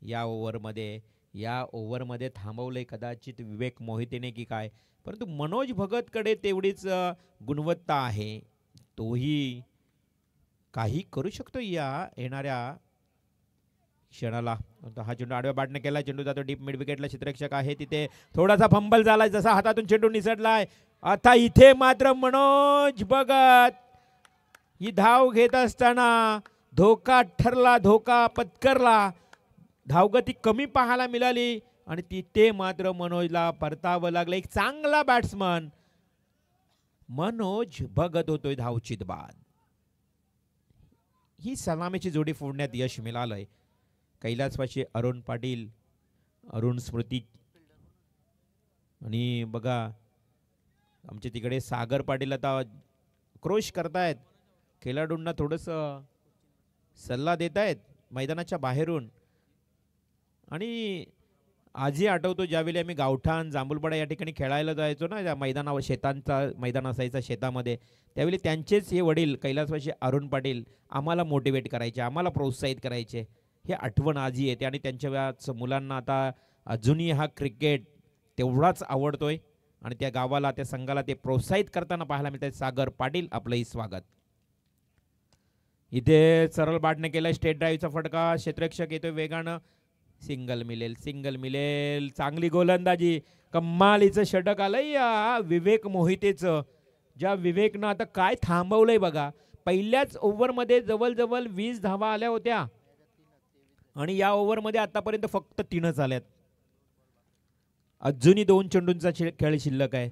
या ओव्हरमध्ये थांबवलंय कदाचित विवेक मोहितेने की काय परंतु मनोज भगतकडे तेवढीच गुणवत्ता आहे. तोही काही करू शकतो या येणाऱ्या क्षणाला. हा चेंडू आडव्या बॅटने केला. चेंडू जातो डीप मिड विकेटला. क्षेत्ररक्षक आहे तिथे. थोडासा फंबल झालाय जसा हातातून चेंडू निसटलाय. आता इथे मात्र मनोज भगत ही धाव घेत असताना धोका ठरला. धोका पत्करला. धावगती कमी पाहायला मिळाली आणि तिथे मात्र मनोजला परतावं लागलं. एक चांगला बॅट्समन मनोज भगत होतोय धावचित बाद. ही सलामीची जोडी फोडण्यात यश मिळालंय. कैलासवासी अरुण पाटील, अरुण स्मृती आणि बघा आमचे तिकडे सागर पाटील आता क्रोश करतायत. खेळाडूंना थोडंसं सल्ला देत आहेत मैदानाच्या बाहेरून आणि आजही आठवतो ज्यावेळी आम्ही गावठाण जांभूलपाडा या ठिकाणी खेळायला जायचो ना, या मैदानावर शेतांचा मैदान असायचा शेतामध्ये, त्यावेळी त्यांचेच हे वडील कैलासवासी अरुण पाटील आम्हाला मोटिवेट करायचे, आम्हाला प्रोत्साहित करायचे. हे आठवण आजही येते आणि त्यांच्या मुलांना आता अजूनही हा क्रिकेट तेवढाच आवडतोय आणि त्या गावाला त्या संघाला ते प्रोत्साहित करताना पाहायला मिळतात. सागर पाटील आपलंही स्वागत. इथे सरळ बाटने केलं, स्टेट ड्राईव्हचा फटका, क्षेत्ररक्षक येतोय वेगानं, सिंगल मिळेल, सिंगल मिळेल. चांगली गोलंदाजी, कम्मालीचं षटक आलंय या विवेक मोहितेचं. ज्या विवेकनं आता काय थांबवलंय बघा. पहिल्याच ओव्हरमध्ये जवळजवळ 20 धावा आल्या होत्या आणि या ओव्हरमध्ये आतापर्यंत फक्त 3च आल्यात. अजूनही 2 चेंडूंचा खेळ शिल्लक आहे.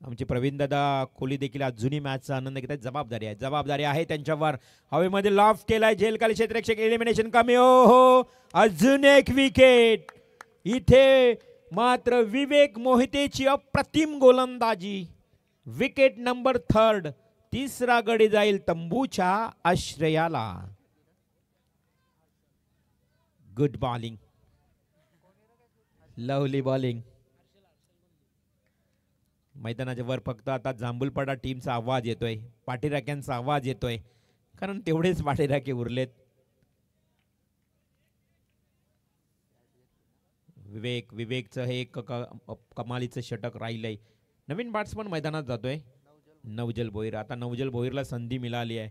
आमचे प्रवीण दादा कोहली देखील अजूनही मॅचचा आनंद घेतात. जबाबदारी आहे त्यांच्यावर. हवेमध्ये लॉफ्ट केलाय, झेलखाली क्षेत्ररक्षक, एलिमिनेशन कमी. हो, अजून एक विकेट. इथे मात्र विवेक मोहितेची अप्रतिम गोलंदाजी. Wicket number 3. तिसरा गडी जाईल तंबूच्या आश्रयाला. Good bowling, lovely bowling. मैदानाच्या वर फक्त आता जांभूलपाडा टीमचा आवाज येतोय, पाठीराख्यांचा आवाज येतोय, कारण तेवढेच पाठीराखे उरलेत. विवेकचं हे एक कमालीचं षटक राहिलंय. नवीन बॅट्समन मैदानात जातोय नवजल भोईर. आता नवजल भोईरला संधी मिळाली आहे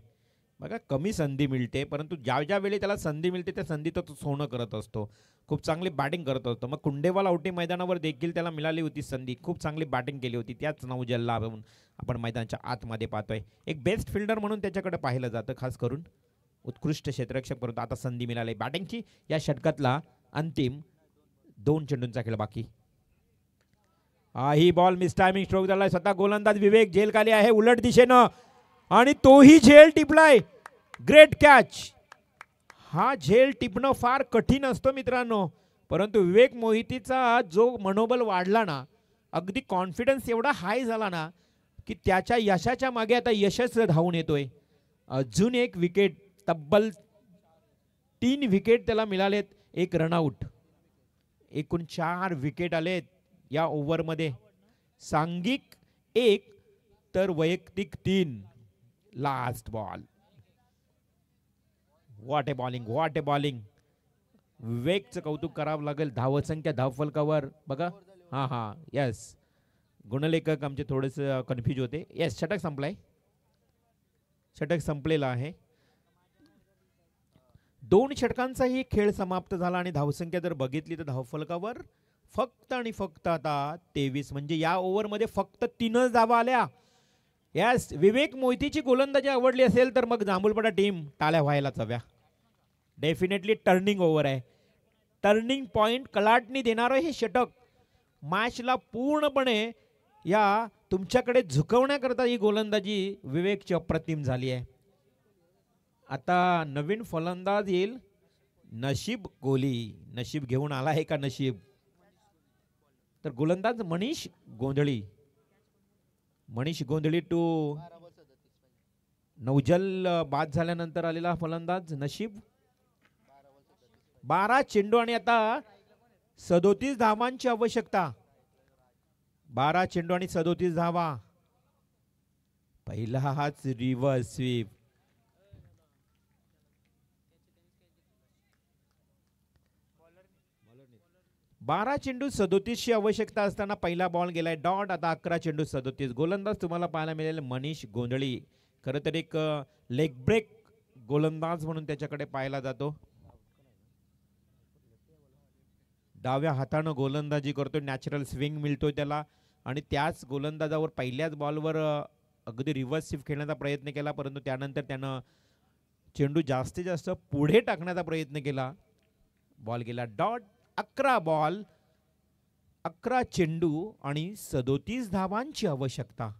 बघा. कमी संधी मिळते, परंतु ज्या वेळी त्याला संधी मिळते त्या संधी तो सोनं करत असतो. खूप चांगली बॅटिंग करत असतो. मग कुंडेवाल औटी मैदानावर देखील त्याला मिळाली होती संधी, खूप चांगली बॅटिंग केली होती. त्याच नवजलला आपण मैदानाच्या आतमध्ये पाहतोय. एक बेस्ट फिल्डर म्हणून त्याच्याकडे पाहिलं जातं, खास करून उत्कृष्ट क्षेत्ररक्षक. परंतु आता संधी मिळाली बॅटिंगची. या षटकातला अंतिम 2 चेंडूंचा खेळ बाकी. ही बॉल मिस टायमिंग स्ट्रोक झालाय. स्वतः गोलंदाज विवेक झेल खाली आहे उलट दिशेनं आणि तोही झेल टिपलाय. Great catch. हा झेल टिपणं फार कठीण असतं मित्रांनो, परंतु विवेक मोहितेचा जो मनोबल वाढला ना, अगदी कॉन्फिडन्स एवढा हाय झाला ना, की त्याच्या यशाच्या मागे आता यशच धावून येतोय. अजून एक विकेट, तब्बल 3 विकेट त्याला मिळालेत, 1 रनआउट. एकूण 4 विकेट आलेत या ओव्हरमध्ये. सांघिक 1 तर वैयक्तिक 3. Last ball. What a bowling, what a bowling. विवेकचं कौतुक करावं लागेल. धावसंख्या धावफलकावर बघा. हा यस, गुणलेखक आमचे थोडेसे कन्फ्यूज होते. यस, षटक संपलाय, षटक संपलेला आहे. 2 षटकांचाही खेळ समाप्त झाला आणि धावसंख्या जर बघितली तर धावफलकावर फक्त आणि फक्त आता 23. म्हणजे या ओव्हरमध्ये फक्त 3च धावा आल्या. यस, विवेक मोहितेची गोलंदाजी आवडली असेल तर मग जांभूलपाडा टीम टाळ्या व्हायलाच हव्या. डेफिनेटली टर्निंग ओव्हर आहे, टर्निंग पॉइंट कलाटणी देणारं हे षटक. मॅचला पूर्णपणे या तुमच्याकडे झुकवण्याकरता ही गोलंदाजी विवेकची अप्रतिम झाली आहे. आता नवीन फलंदाज येईल, नशीब कोहली. नशीब घेऊन आला आहे का नशीब? तर गोलंदाज मनीष गोंधळी. मनीष गोंधळी टू नवजल बाद झाल्यानंतर आलेला फलंदाज नशीब. 12 चेंडू आणि आता 37 धावांची आवश्यकता. 12 चेंडू आणि 37 धावा. पहिला हाच रिव्हर्स स्वीप. बारा चेंडू 37ची आवश्यकता असताना पहिला बॉल गेलाय डॉट. आता 11 चेंडू 37. गोलंदाज तुम्हाला पाहायला मिळेल मनीष गोंधळी. खरं तर एक लेग ब्रेक गोलंदाज म्हणून त्याच्याकडे पाहायला जातो. डाव्या हातानं गोलंदाजी करतो, नॅचरल स्विंग मिळतो त्याला आणि त्याच गोलंदाजावर पहिल्याच बॉलवर अगदी रिव्हर्स स्वीप खेळण्याचा प्रयत्न केला, परंतु त्यानंतर त्यानं चेंडू जास्तीत जास्त पुढे टाकण्याचा प्रयत्न केला. बॉल गेला डॉट. 11 बॉल 11 चेंडू आणि 37 धावांची आवश्यकता.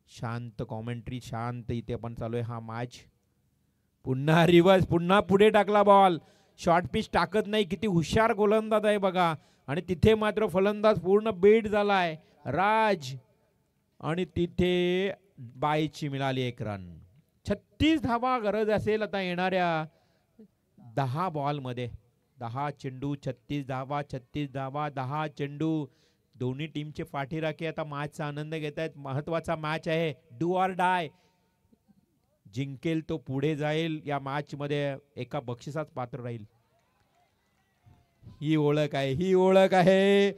शांत कॉमेंट्री, शांत इथे आपण चालू आहे हा मॅच. पुन्हा रिव्हर्स, पुन्हा पुढे टाकला बॉल. शॉर्ट पिच टाकत नाही. किती हुशार गोलंदाज आहे बघा. आणि तिथे मात्र फलंदाज पूर्ण बेड झालाय राज आणि तिथे बायची मिळाली 1 रन. 36 धावा गरज असेल आता येणाऱ्या 10 बॉलमध्ये. 10 चेंडू 36 धावा 36 धावा 10 चेंडू. दोन्ही टीमचे पाठीराखे आता मॅचचा आनंद घेत आहेत. महत्वाचा मॅच आहे, डू ऑर डाय. जिंकेल तो पुढे जाईल या मॅच मध्ये, एका बक्षिसात पात्र राहील. ही ओळख आहे, ही ओळख आहे.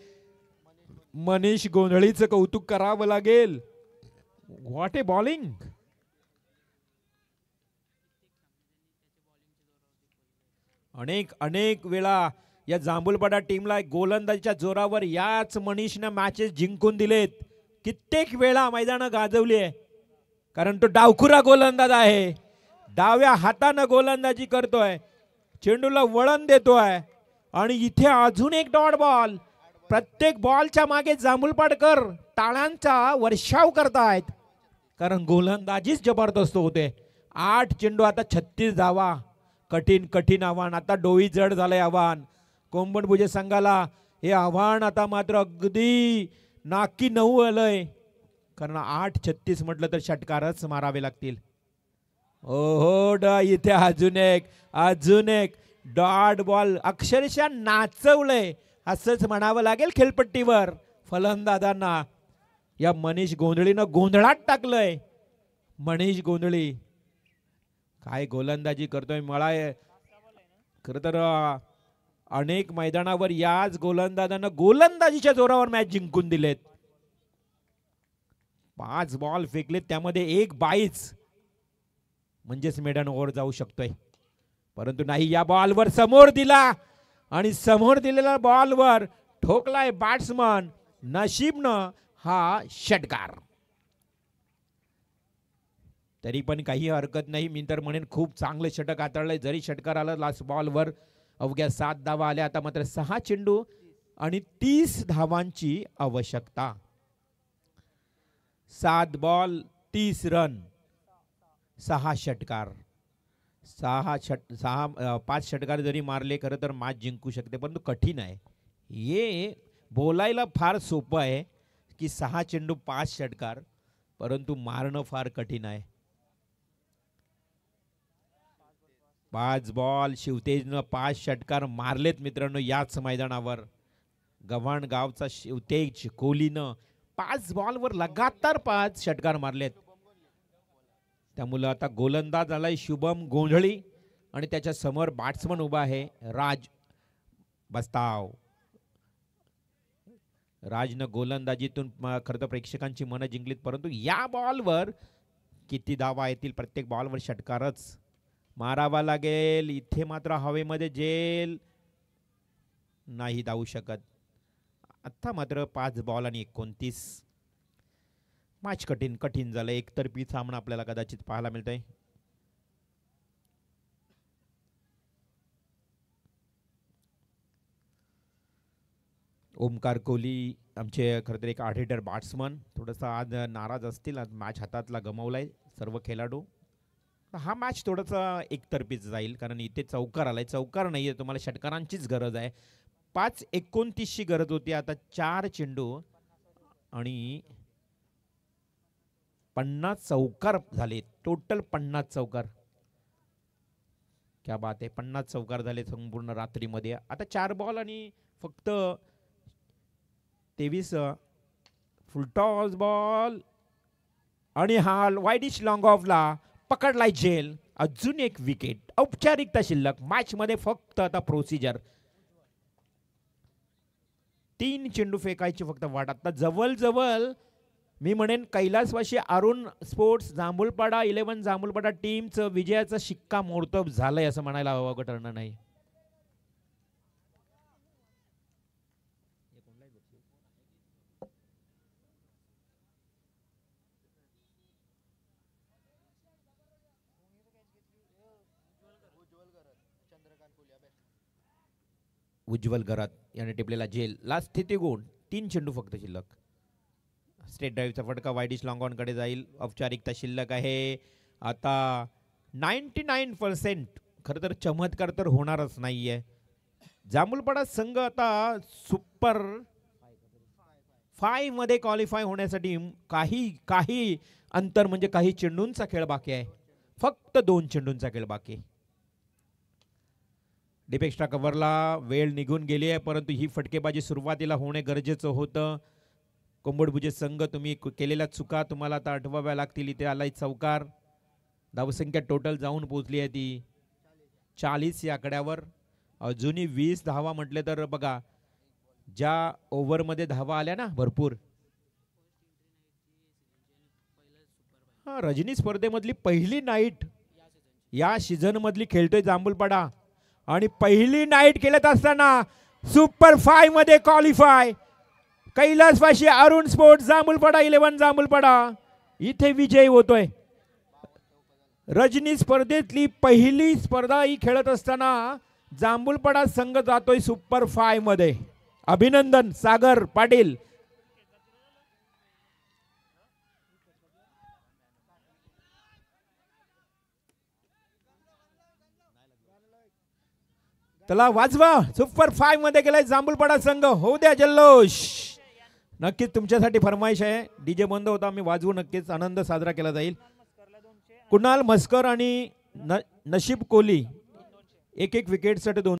मनीष गोंधळीचं कौतुक करावं लागेल. What a bowling. अनेक अनेक वेळा या जांभूलपाडा टीमला गोलंदाजीच्या जोरावर याच मनीषने मॅचेस जिंकून दिलेत. कित्येक वेळा मैदानं गाजवली आहे, कारण तो डावखुरा गोलंदाज आहे. डाव्या हाताने गोलंदाजी करतोय, चेंडूला वळण देतोय. आणि इथे अजून एक डॉट बॉल. प्रत्येक बॉलच्या मागे जांभूलपाडकर टाळ्यांचा वर्षाव करतायत, कारण गोलंदाजीच जबरदस्त होते. 8 चेंडू आता 36 धावा. कठीण कठीण आव्हान. आता डोई जड झालंय आव्हान कोंबडभुजे संघाला. हे आव्हान आता मात्र अगदी नाकी 9 आलंय, कारण 8-36 म्हटलं तर षटकारच मारावे लागतील. ओहो, इथे अजून एक डॉट बॉल अक्षरशः नाचवलंय असंच म्हणावं लागेल खेळपट्टीवर फलंदाजांना. या मनीष गोंधळीनं गोंधळात टाकलंय. मनीष गोंधळी काय गोलंदाजी करतोय. मला खरं तर अनेक मैदानावर याच गोलंदाजानं गोलंदाजीच्या जोरावर मॅच जिंकून दिलेत. 5 बॉल फेकलेत, त्यामध्ये 1 22, म्हणजेच मेडन ओव्हर जाऊ शकतोय. परंतु नाही, या बॉलवर समोर दिला आणि समोर दिलेल्या बॉलवर ठोकलाय बॅट्समन. नशीबनं हा षटकार. तरी पण काही हरकत नाही, मी तर म्हणेन खूप चांगलं षटक हाताळलंय. जरी षटकार आलं लास्ट बॉलवर अवघ्या 7 धावा आल्या. आता मात्र 6 चेंडू आणि 30 धावांची आवश्यकता. 7 बॉल 30 रन, 6 षटकार. 5 षटकार जरी मारले खरं तर मॅच जिंकू शकते, परंतु कठीण आहे. हे बोलायला फार सोपं आहे की 6 चेंडू 5 षटकार, परंतु मारणं फार कठीण आहे. 5 बॉल शिवतेजनं 5 षटकार मारलेत मित्रांनो याच मैदानावर. गव्हाण गावचा शिवतेज कोहलीनं 5 बॉलवर लगातार 5 षटकार मारलेत. त्यामुळे आता गोलंदाज आलाय शुभम गोंधळी आणि त्याच्या समोर बॅट्समन उभा आहे राज बस्ताव. राजनं गोलंदाजीतून खरं तर प्रेक्षकांची मनं जिंकलीत, परंतु या बॉलवर किती धावा येतील. प्रत्येक बॉलवर षटकारच मारावा लागेल. इथे मात्र हवेमध्ये जेल नाही धावू शकत. आता मात्र 5 बॉल आणि 29. मॅच कठीण झालं. एकतर्फी सामना आपल्याला कदाचित पाहायला मिळतंय. ओमकार कोहली आमचे खरं तर एक आठ-हिटर बॅट्समन थोडंसं आज नाराज असतील. आज मॅच हातातला गमावलाय सर्व खेळाडू. हा मॅच थोडंसं एकतर्फीच जाईल, कारण इथे चौकार आलाय. चौकार नाही आहे, तुम्हाला षटकारांचीच गरज आहे. 5-29ची गरज होती. आता 4 चेंडू आणि 50 चौकार झाले. टोटल 50 चौकार. क्या बात आहे. 50 चौकार झाले संपूर्ण रात्रीमध्ये. आता 4 बॉल आणि फक्त 23 फुलटॉस बॉल आणि हा वाईडिश लॉंग ऑफला पकडलाय जेल. अजून एक विकेट. औपचारिकता शिल्लक. मॅच मध्ये फक्त आता प्रोसिजर. 3 चेंडू फेकायचे फक्त वाट. आता जवळ मी म्हणेन कैलासवासी अरुण स्पोर्ट्स जांभूलपाडा 11 जांभूलपाडा टीमचं विजयाचा शिक्का मोडतोब झालंय असं म्हणायला हवं ठरणार नाही. उज्ज्वल घरात याने टिपलेला जेल. लास्ट स्थिती गुण. 3 चेंडू फक्त शिल्लक. स्ट्रेट ड्राईव्हचा फटका वाईडिश लॉंग ऑन कडे जाईल. औपचारिकता शिल्लक आहे. आता 99% खरं तर चमत्कार तर होणारच नाहीये. जांभूलपाडा संघ आता सुपर 5 मध्ये क्वालिफाय होण्यासाठी काही अंतर म्हणजे काही चेंडूंचा खेळ बाकी आहे. फक्त 2 चेंडूंचा खेळ बाकी. डीप एक्स्ट्रा कव्हरला वेळ निघून गेली आहे, परंतु ही फटकेबाजी सुरुवातीला होणे गरजेचं होतं. कोंबडभुजे संघ, तुम्ही केलेल्या चुका तुम्हाला आता आठवाव्या लागतील. इथे आलाय चौकार. धावसंख्या टोटल जाऊन पोहोचली आहे ती 40 या आकड्यावर. अजूनही 20 धावा म्हटले तर बघा, ज्या ओव्हरमध्ये धावा आल्या ना भरपूर. रजनी स्पर्धेमधली पहिली नाईट या सीझन मधली खेळतोय जांभूलपाडा, आणि पहिली नाईट खेळत असताना सुपर 5 मध्ये क्वालिफाय. कैलासवासी अरुण स्पोर्ट्स जांभूलपाडा 11 जांभूलपाडा इथे विजयी होतोय. रजनी स्पर्धेतली पहिली स्पर्धा ही खेळत असताना जांभूलपाडा संघ जातोय सुपर 5 मध्ये. अभिनंदन सागर पाटील. त्याला वाजवा. सुपर 5 मध्ये गेलाय जांभूलपाडा संघ. होऊ द्या जल्लोष. नक्कीच तुमच्यासाठी फरमाईश आहे. डीजे बंद होता, मी वाजवू. नक्कीच आनंद साजरा केला जाईल. कुणाल मस्कर आणि नशीब कोहली एक विकेटसाठी 2